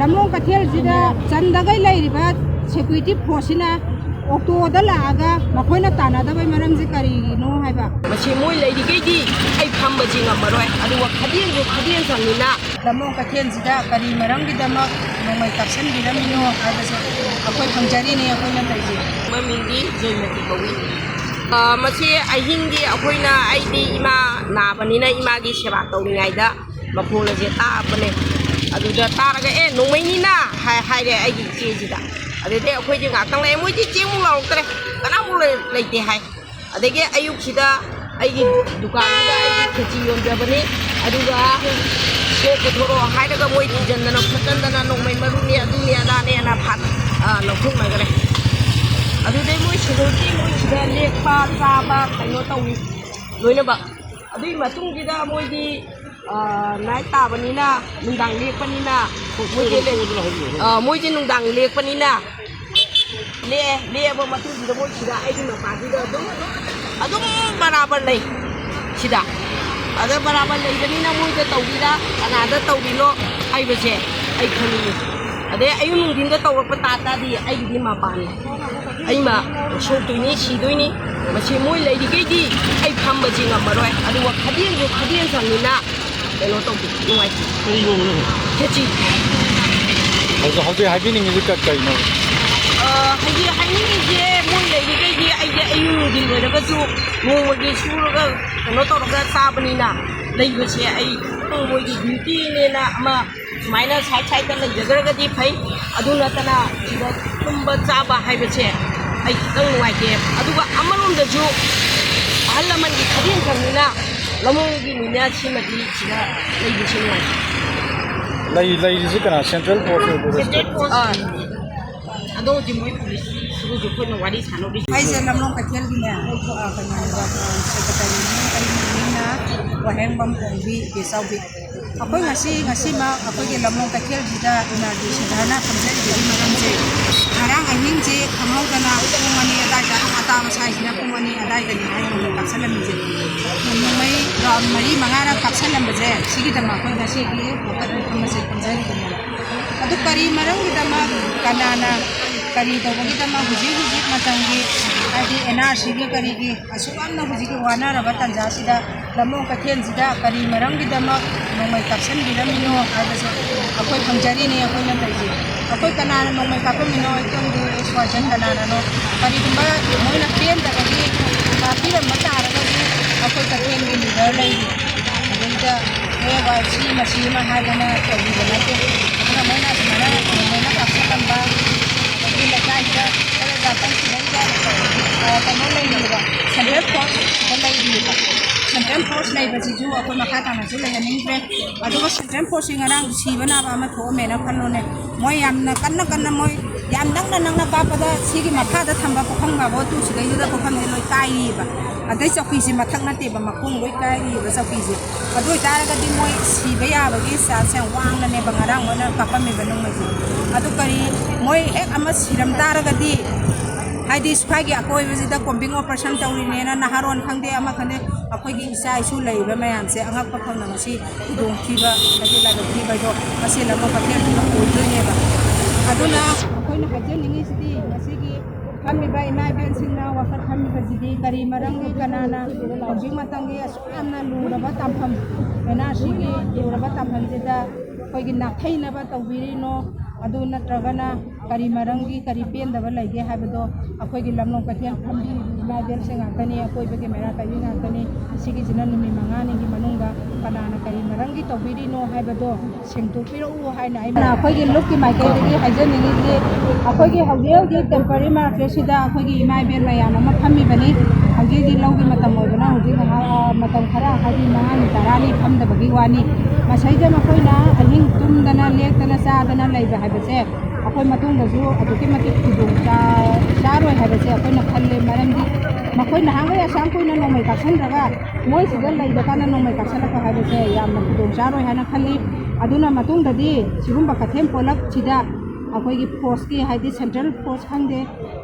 lamlong kathel sida chandagai lairiba security force na auto da laaga makoina tana da bai maram ji kari no haiba machi moi leidi geidi ai phamba ji ngamaroi aduwa khadien sangina lamlong kathel sida kari maram gi dama nomai kapsan biramino haiba se akoi phangjari ne akoi na taiji mamingi joimati bawi machi ahingi akoina aidi ima nabanina ima gi seba tawringaida makola je ta bane aduda taraga nomainina haire aigi chejida adede akhoi je ngakang lai moi ji chemu laukre kana mu leite hai adege ayuk sida aigi dukan da aigi khachi yonjabani aduga ko thoro hairaga moi ji jandana phatandana nomai maruni aduni adane ana phat nokhung magare adude moi security moi sida lekpa chaba kaino tawi loina ba adui matung jida moi di nai tabanina nungdang lekpanina moi je nungdang lekpanina le ba matung jida moi sida aigi ma pati da adum barabar lei sida ada barabar lei banina moi da tawira anada tawilo ai bese ai khani ade ayu nungdin da tawrak ta di ai di ma pani ai ma so tuini si doini machi moi lei di geidi ai phamba ji ngamaroi aduwa khadien sangina keno tawbi nuai kechi hauji haibining is kai no haini je moi lei di geidi ai de ayu nungdin le daga su mo gi suraga keno tawraga sabanina lei bese ai moi di duty ne na ama sumaina sai ta lei jagaraga di phai aduna tana ida tumba chaba haibese ai tang nuai ke aduga amarom da ju ahalaman gi khadin kamina lamong gi minya chimadi china lei bi chinwai lei ji kana central force ado ji moi police su ju ko no wari sano bi ai je lamlong kathel gi ne kanya ba secretary ni na waheng bam bi besau bi akoi ngasi ma akoi ge lamlong kathel jida energy sidhana thamjai gi maram je arang ahing je khamau dana kumani adai da ata ma sai na kumani adai da ni ai no kapsalam je mai ram mari mangara kapsalam je sigi da ma koi ngasi gi pokat ma se thamjai gi adu kari maram gi da ma kanana kari da gi da ma huji matangi adi energy gi kari gi asukam na huji gi wana ra tanja sida lamlong kathel jida kari maram gi da ma nomai kapsan biramino haiba se akoi phangjari ne akoi na taiji akoi kanana nomai kapamino ekam du expression kanana no kari dumba moina pen da gi pira mata ara gi akoi kathel gi leader lai adenta ba si ma haiba na taiji na te na moina samara moina kapsan ba gi la kai da da tan si da kamo lai ni ba central force lai ni ba central force lai ba ji ju akoi makha ta na ju lai ning friend aduga central force ngarang sibana ba ma tho me na khallo ne moi yamna kanna moi yam nang ba pa da sigi makha da thamba pokhang ba bo tu si gai da pokhang ne loi kai ba adai chokki si mathak na te ba makung loi kai ba chokki si adoi tara ga di moi siba ya ba gi sa se wang na ne ba ngarang mo na kapa me ba nong ma ji adu kari moi ek ama siram tara ga di haidi sphagi akoi bi da combing operation tawri ne na naharon khangde ama khane akoi gi isa isu lei ba mayam se angak pa khang na masi dong thi ba haidi la ga thi ba do masi la ma pathe na ko do ne ba aduna akoi na haje ningi sidi masi gi kami ba imai ben sinna wa khat kami ba sidi kari marang gi kanana hoji matang gi asam na lu ra ba tampham ena sigi lu ra ba tampham je da koi gi nak thai na ba tawbiri no adu natragana kari marangi kari pen da balai ge habdo akoi gi lamlong kathel thambi ma ben se ngakani akoi be ge mera kai ngakani sigi jinan numi mangani gi manunga kanana kari marangi tawbiri no habdo sengtu piro u haina ai na akoi gi luk ki mai ke gi hajen ni gi akoi gi hawgel gi temporary ma resida akoi gi imai ben mayam ma phammi bani hawge gi law gi matam oi bana hawge ga matam khara hadi mangani tarani pham da bagi wani masai ja makoi na ahing tum dana lek dana sa dana lai ba habse akoi matung da ju aduki matik tidung cha roi habse akoi na khalle maram di makoi na hanga ya sang koi na nomai kapsan daga moi sigal lai da kana nomai kapsala ka habse ya ma tidung cha roi hana khalli aduna matung da di sigumba kathem polak chida akoi gi post ki haidi central post hangde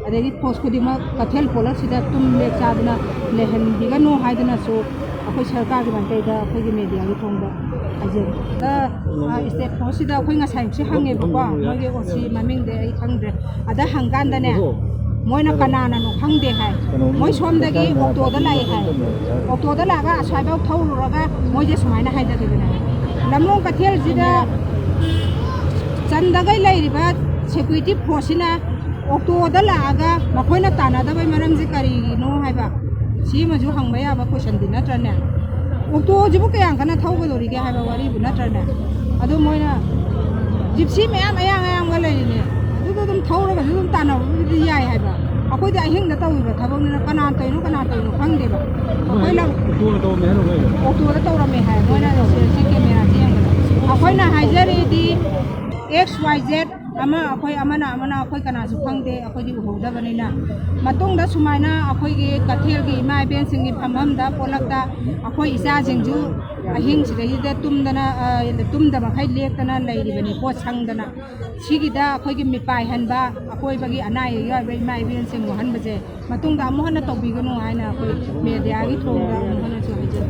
adegi post ko di ma kathel polak chida tum le cha dana lehen diganu haidana so ꯑꯩꯈꯣꯏ ꯁꯔꯀꯥꯔꯒꯤ ꯃꯥꯏꯀꯩꯗ ꯑꯩꯈꯣꯏꯒꯤ ꯃꯦꯗꯤꯌꯥꯒꯤ ꯊꯣꯡꯗ ꯍꯥꯏꯖꯔꯤ state ꯐꯣꯔꯁꯁꯤꯗ ꯑꯩꯈꯣꯏ ꯉꯁꯥꯏꯁꯨ ꯍꯪꯉꯦꯕꯀꯣ ꯃꯣꯏꯒꯤ ꯑꯣꯁꯤ ꯃꯃꯤꯡꯗꯤ ꯑꯩ ꯈꯪꯗ꯭ꯔꯦ ꯑꯗ ꯍꯪꯀꯥꯟꯗꯅꯦ ꯃꯣꯏꯅ ꯀꯅꯥꯅꯅꯣ ꯈꯪꯗꯦ ꯍꯥꯏ ꯃꯣꯏ ꯁꯣꯝꯗꯒꯤ ꯑꯣꯛꯇꯣꯗ ꯂꯥꯛꯏ ꯍꯥꯏ ꯑꯣꯛꯇꯣꯗ ꯂꯥꯛꯑꯒ ꯑꯁ꯭ꯋꯥꯏꯐꯥꯎ ꯊꯧꯔꯨꯔꯒ ꯃꯣꯏꯁꯦ ꯁꯨꯃꯥꯏꯅ ꯍꯥꯏꯖꯗꯣꯏꯅꯦ ꯂꯝꯂꯣꯡ ꯀꯩꯊꯦꯜꯁꯤꯗ ꯆꯟꯗꯒꯩ ꯂꯩꯔꯤꯕ ꯁꯦꯀ꯭ꯌꯨꯔꯤꯇꯤ ꯐꯣꯔꯁꯁꯤꯅ ꯑꯣꯛꯇꯣꯗ ꯂꯥꯛꯑꯒ ꯃꯈꯣꯏꯅ ꯇꯥꯟꯅꯗꯕꯩ ꯃꯔꯝꯁꯤ ꯀꯔꯤꯒꯤꯅꯣ ꯍꯥꯏꯕ ꯁꯤꯃꯁꯨ ꯍꯪꯕ ꯌꯥꯕ ꯀꯣꯏꯁꯟꯗꯤ ꯅꯠꯇ꯭ꯔꯅꯦ ꯑꯣꯛꯇꯣꯁꯤꯕꯨ ꯀꯌꯥꯝ ꯀꯟꯅ ꯊꯧꯒꯗꯧꯔꯤꯒꯦ ꯍꯥꯏꯕ ꯋꯥꯔꯤꯕꯨ ꯅꯠꯇ꯭ꯔꯅꯦ ꯑꯗꯨ ꯃꯣꯏꯅ ꯖꯤꯞꯁꯤ ꯃꯌꯥꯝ ꯑꯌꯥꯡꯒ ꯂꯩꯔꯤꯅꯦ ꯑꯗꯨꯗ ꯑꯗꯨꯝ ꯊꯧꯔꯒꯁꯨ ꯑꯗꯨꯝ ꯇꯥꯟꯅꯕꯕꯨꯗꯤ ꯌꯥꯏ ꯍꯥꯏꯕ ꯑꯩꯈꯣꯏꯗꯤ ꯑꯍꯤꯡꯗ ꯇꯧꯔꯤꯕ ꯊꯕꯛꯅꯤꯅ ꯀꯅꯥ ꯇꯧꯔꯤꯅꯣ ꯈꯪꯗꯦꯕ ꯑꯩꯈꯣꯏꯅ ꯑꯣꯛꯇꯣꯗ ꯇꯧꯔꯝꯃꯦ ꯍꯥꯏ ꯃꯣꯏꯅ ꯁꯤ ꯀꯦꯃꯦꯔꯥꯁꯤ ꯌꯦꯡꯕꯗ ꯑꯩꯈꯣꯏꯅ ꯍꯥꯏꯖꯔꯤꯗꯤ XYZ ꯑꯃ ꯑꯩꯈꯣꯏ ꯑꯃꯅ ꯑꯩꯈꯣꯏ ꯀꯅꯥꯁꯨ ꯈꯪꯗꯦ ꯑꯩꯈꯣꯏꯗꯤ ꯎꯍꯧꯗꯕꯅꯤna ꯃꯇꯨꯡꯗ ꯁꯨꯃꯥꯏꯅ ꯑꯩꯈꯣꯏꯒꯤ ꯀꯩꯊꯦꯜꯒꯤ ꯏꯃꯥ ꯏꯕꯦꯟꯁꯤꯡꯒꯤ ꯐꯝꯐꯝꯗ ꯄꯣꯠꯂꯛꯇ ꯑꯩꯈꯣꯏ ꯏꯆꯥꯁꯤꯡꯁꯨ ꯑꯍꯤꯡꯁꯤꯗꯩꯗ ꯇꯨꯝꯗꯃꯈꯩ ꯂꯦꯛꯇꯅ ꯂꯩꯔꯤꯕꯅꯤ ꯄꯣꯠ ꯁꯪꯗꯅ ꯁꯤꯒꯤꯗ ꯑꯩꯈꯣꯏꯒꯤ ꯃꯤꯄꯥꯏꯍꯟꯕ ꯑꯀꯣꯏꯕꯒꯤ ꯑꯅꯥ ꯑꯌꯦꯛ ꯌꯥꯎꯔꯤꯕ ꯏꯃꯥ ꯏꯕꯦꯟꯁꯤꯡ ꯋꯥꯍꯟꯕꯁꯦ ꯃꯇꯨꯡꯗ ꯑꯃꯨꯛ ꯍꯟꯅ ꯇꯧꯕꯤꯒꯅꯨ ꯍꯥꯏꯅ ꯑꯩꯈꯣꯏ ꯃꯦꯗꯤꯌꯥꯒꯤ ꯊꯣꯡꯗ ꯑꯃꯨꯛ ꯍꯟꯅꯁꯨ ꯍꯥꯏꯖꯔꯤ